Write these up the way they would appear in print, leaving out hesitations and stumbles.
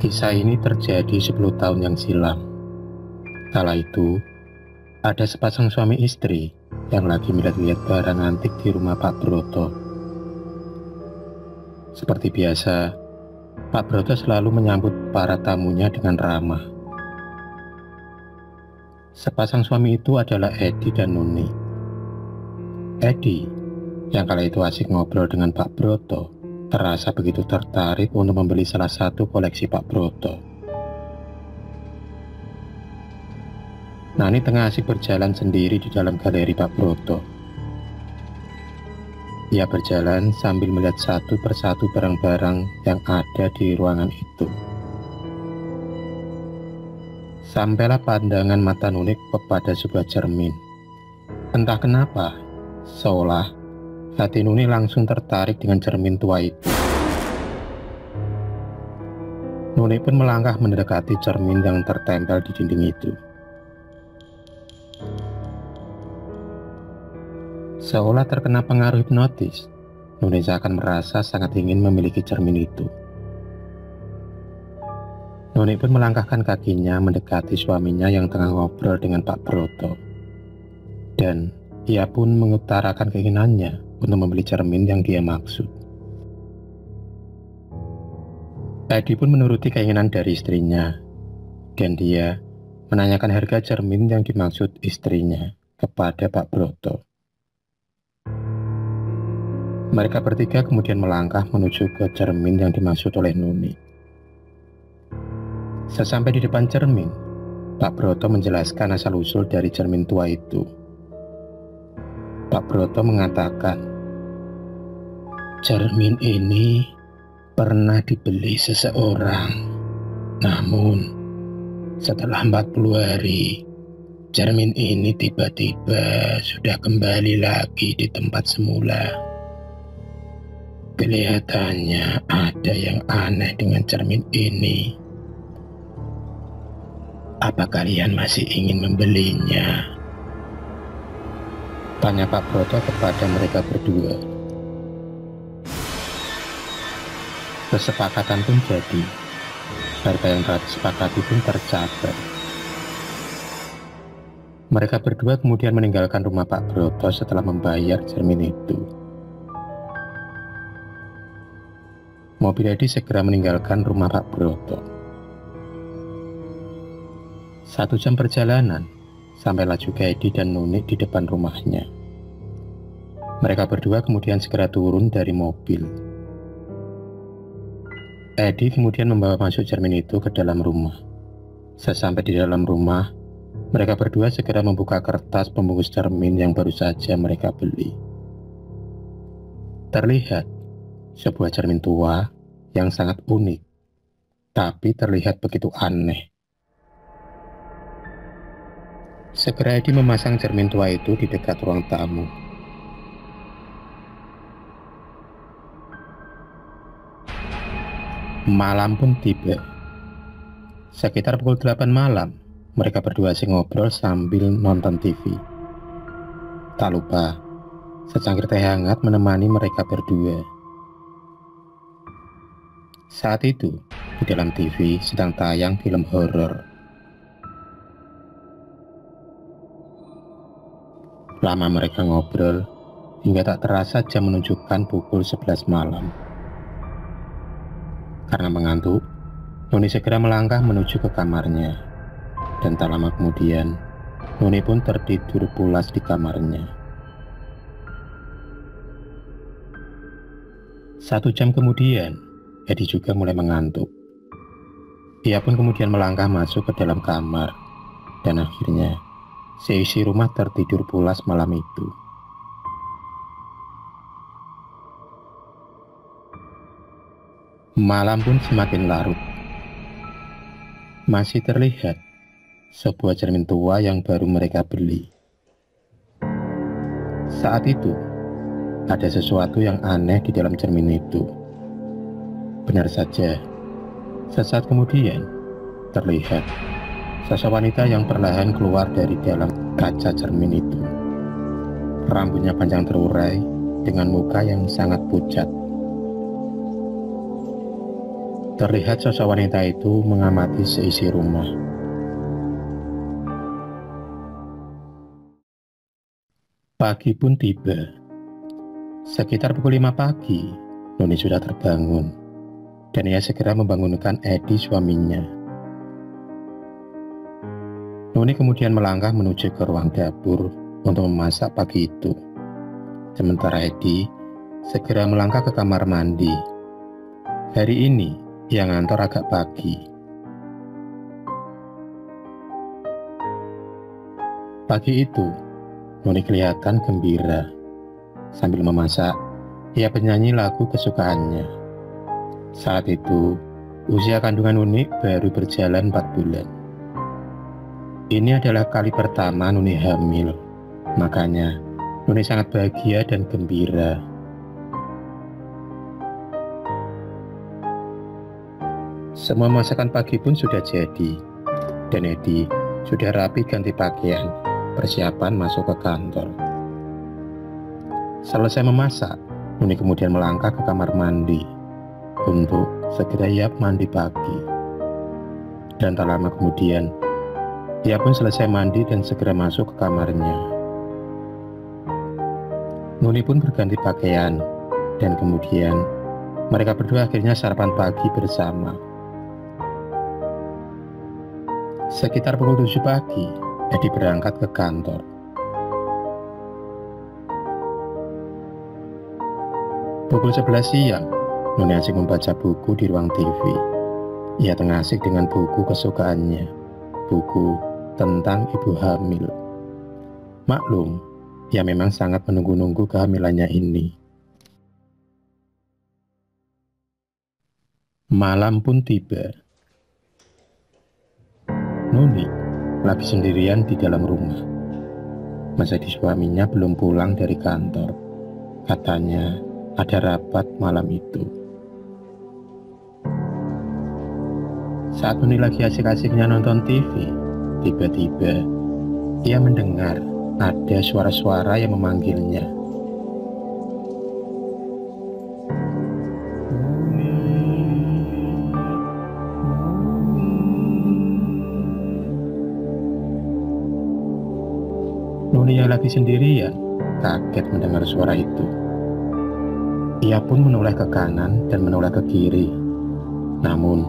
Kisah ini terjadi 10 tahun yang silam. Kala itu, ada sepasang suami istri yang lagi melihat-lihat barang antik di rumah Pak Broto. Seperti biasa, Pak Broto selalu menyambut para tamunya dengan ramah. Sepasang suami itu adalah Edi dan Nuni. Edi, yang kala itu asik ngobrol dengan Pak Broto, terasa begitu tertarik untuk membeli salah satu koleksi Pak Broto. Nani tengah asik berjalan sendiri di dalam galeri Pak Broto. Ia berjalan sambil melihat satu persatu barang-barang yang ada di ruangan itu. Sampailah pandangan mata Nuni kepada sebuah cermin. Entah kenapa, seolah hati Nuni langsung tertarik dengan cermin tua itu. Nuni pun melangkah mendekati cermin yang tertempel di dinding itu. Seolah terkena pengaruh hipnotis, Nuni seakan merasa sangat ingin memiliki cermin itu. Nuni pun melangkahkan kakinya mendekati suaminya yang tengah ngobrol dengan Pak Broto. Dan ia pun mengutarakan keinginannya untuk membeli cermin yang dia maksud. Edi pun menuruti keinginan dari istrinya, dan dia menanyakan harga cermin yang dimaksud istrinya kepada Pak Broto. Mereka bertiga kemudian melangkah menuju ke cermin yang dimaksud oleh Nuni. Sesampai di depan cermin, Pak Broto menjelaskan asal-usul dari cermin tua itu. Pak Broto mengatakan, cermin ini pernah dibeli seseorang. Namun, setelah 40 hari, cermin ini tiba-tiba sudah kembali lagi di tempat semula. Kelihatannya ada yang aneh dengan cermin ini. Apa kalian masih ingin membelinya? Tanya Pak Broto kepada mereka berdua. Kesepakatan pun jadi. Harga yang telah disepakati pun tercapai. Mereka berdua kemudian meninggalkan rumah Pak Broto setelah membayar cermin itu. Mobil Edi segera meninggalkan rumah Pak Broto. 1 jam perjalanan, sampailah juga Edi dan Nuni di depan rumahnya. Mereka berdua kemudian segera turun dari mobil. Edi kemudian membawa masuk cermin itu ke dalam rumah. Sesampai di dalam rumah, mereka berdua segera membuka kertas pembungkus cermin yang baru saja mereka beli. Terlihat sebuah cermin tua yang sangat unik, tapi terlihat begitu aneh. Segera Edi memasang cermin tua itu di dekat ruang tamu. Malam pun tiba. Sekitar pukul 8 malam, mereka berdua asik ngobrol sambil nonton TV. Tak lupa, secangkir teh hangat menemani mereka berdua. Saat itu, di dalam TV sedang tayang film horor. Lama mereka ngobrol, hingga tak terasa jam menunjukkan pukul 11 malam. Karena mengantuk, Nuni segera melangkah menuju ke kamarnya. Dan tak lama kemudian, Nuni pun tertidur pulas di kamarnya. 1 jam kemudian, Edi juga mulai mengantuk. Ia pun kemudian melangkah masuk ke dalam kamar. Dan akhirnya, seisi rumah tertidur pulas malam itu. Malam pun semakin larut. Masih terlihat sebuah cermin tua yang baru mereka beli. Saat itu, ada sesuatu yang aneh di dalam cermin itu. Benar saja, sesaat kemudian terlihat sosok wanita yang perlahan keluar dari dalam kaca cermin itu. Rambutnya panjang terurai dengan muka yang sangat pucat. Terlihat sosok wanita itu mengamati seisi rumah. Pagi pun tiba. Sekitar pukul 5 pagi, Nuni sudah terbangun, dan ia segera membangunkan Edi, suaminya. Nuni kemudian melangkah menuju ke ruang dapur untuk memasak pagi itu. Sementara Edi segera melangkah ke kamar mandi. Hari ini, ia ngantor agak pagi. Pagi itu, Nuni kelihatan gembira. Sambil memasak, ia penyanyi lagu kesukaannya. Saat itu, usia kandungan Nuni baru berjalan 4 bulan. Ini adalah kali pertama Nuni hamil, makanya Nuni sangat bahagia dan gembira. Semua masakan pagi pun sudah jadi, dan Edi sudah rapi ganti pakaian, persiapan masuk ke kantor. Selesai memasak, Nuni kemudian melangkah ke kamar mandi untuk segera ia mandi pagi. Dan tak lama kemudian, ia pun selesai mandi dan segera masuk ke kamarnya. Nuni pun berganti pakaian, dan kemudian mereka berdua akhirnya sarapan pagi bersama. Sekitar pukul 7 pagi, Edi berangkat ke kantor. Pukul 11 siang, Nuni asik membaca buku di ruang TV. Ia tengah asik dengan buku kesukaannya, buku tentang ibu hamil. Maklum, ia memang sangat menunggu-nunggu kehamilannya ini. Malam pun tiba. Nuni lagi sendirian di dalam rumah. Edi, suaminya belum pulang dari kantor. Katanya ada rapat malam itu. Saat Nuni lagi asik-asiknya nonton TV, tiba-tiba ia mendengar ada suara-suara yang memanggilnya. Nuni yang lagi sendirian kaget mendengar suara itu. Ia pun menoleh ke kanan dan menoleh ke kiri. Namun,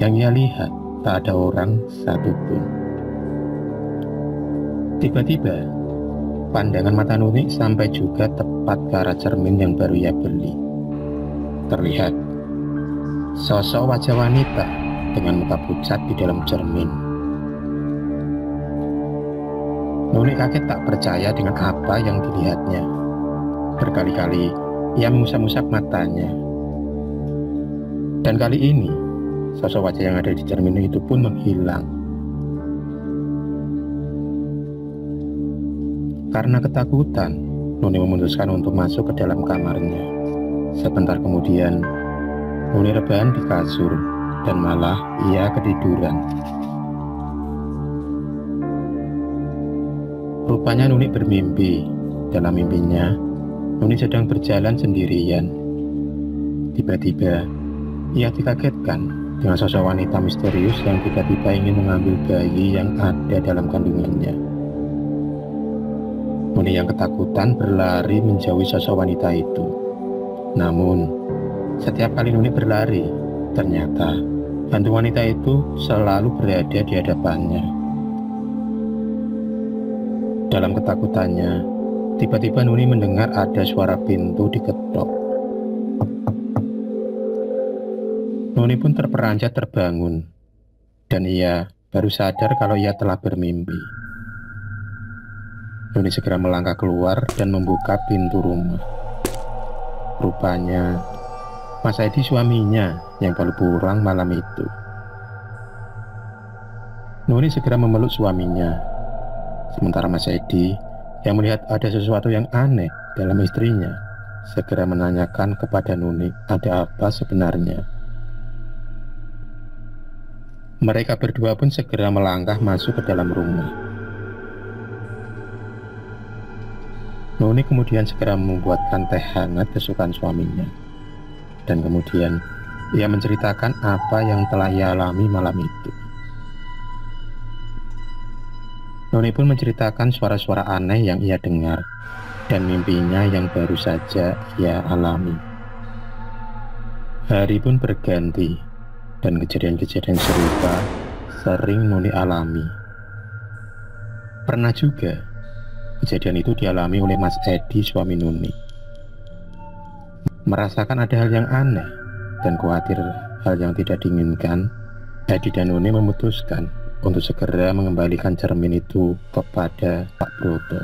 yang ia lihat tak ada orang satupun. Tiba-tiba, pandangan mata Nuni sampai juga tepat ke arah cermin yang baru ia beli. Terlihat sosok wajah wanita dengan muka pucat di dalam cermin. Nuni kaget tak percaya dengan apa yang dilihatnya. Berkali-kali ia mengusap-usap matanya. Dan kali ini, sosok wajah yang ada di cermin itu pun menghilang. Karena ketakutan, Nuni memutuskan untuk masuk ke dalam kamarnya. Sebentar kemudian, Nuni rebahan di kasur dan malah ia ketiduran. Rupanya Nuni bermimpi. Dalam mimpinya, Nuni sedang berjalan sendirian. Tiba-tiba, ia dikagetkan dengan sosok wanita misterius yang tiba-tiba ingin mengambil bayi yang ada dalam kandungannya. Nuni yang ketakutan berlari menjauhi sosok wanita itu. Namun, setiap kali Nuni berlari, ternyata hantu wanita itu selalu berada di hadapannya. Dalam ketakutannya, tiba-tiba Nuni mendengar ada suara pintu diketok. Nuni pun terperanjat terbangun, dan ia baru sadar kalau ia telah bermimpi. Nuni segera melangkah keluar dan membuka pintu rumah. Rupanya, Mas Edi, suaminya, yang baru pulang malam itu. Nuni segera memeluk suaminya. Sementara Mas Edi, yang melihat ada sesuatu yang aneh dalam istrinya, segera menanyakan kepada Nuni ada apa sebenarnya. Mereka berdua pun segera melangkah masuk ke dalam rumah. Nuni kemudian segera membuatkan teh hangat kesukaan suaminya. Dan kemudian Ia menceritakan apa yang telah ia alami malam itu. Noni pun menceritakan suara-suara aneh yang ia dengar dan mimpinya yang baru saja ia alami. Hari pun berganti dan kejadian-kejadian serupa sering Noni alami. Pernah juga kejadian itu dialami oleh Mas Edi, suami Nuni. Merasakan ada hal yang aneh dan khawatir hal yang tidak diinginkan, Edi dan Nuni memutuskan untuk segera mengembalikan cermin itu kepada Pak Broto.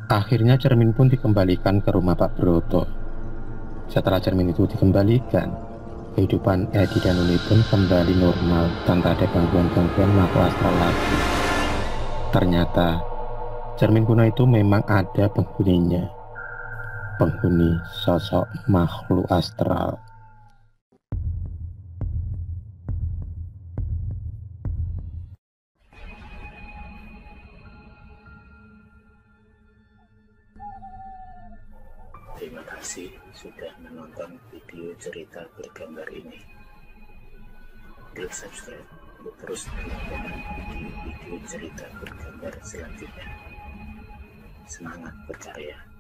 Akhirnya cermin pun dikembalikan ke rumah Pak Broto. Setelah cermin itu dikembalikan, kehidupan Edi dan Nuni pun kembali normal tanpa ada gangguan-gangguan makhluk astral lagi. Ternyata cermin kuno itu memang ada penghuninya, penghuni sosok makhluk astral. Terima kasih sudah menonton video cerita bergambar ini. Klik subscribe untuk terus mendapatkan video-video cerita bergambar selanjutnya. Semangat berkarya.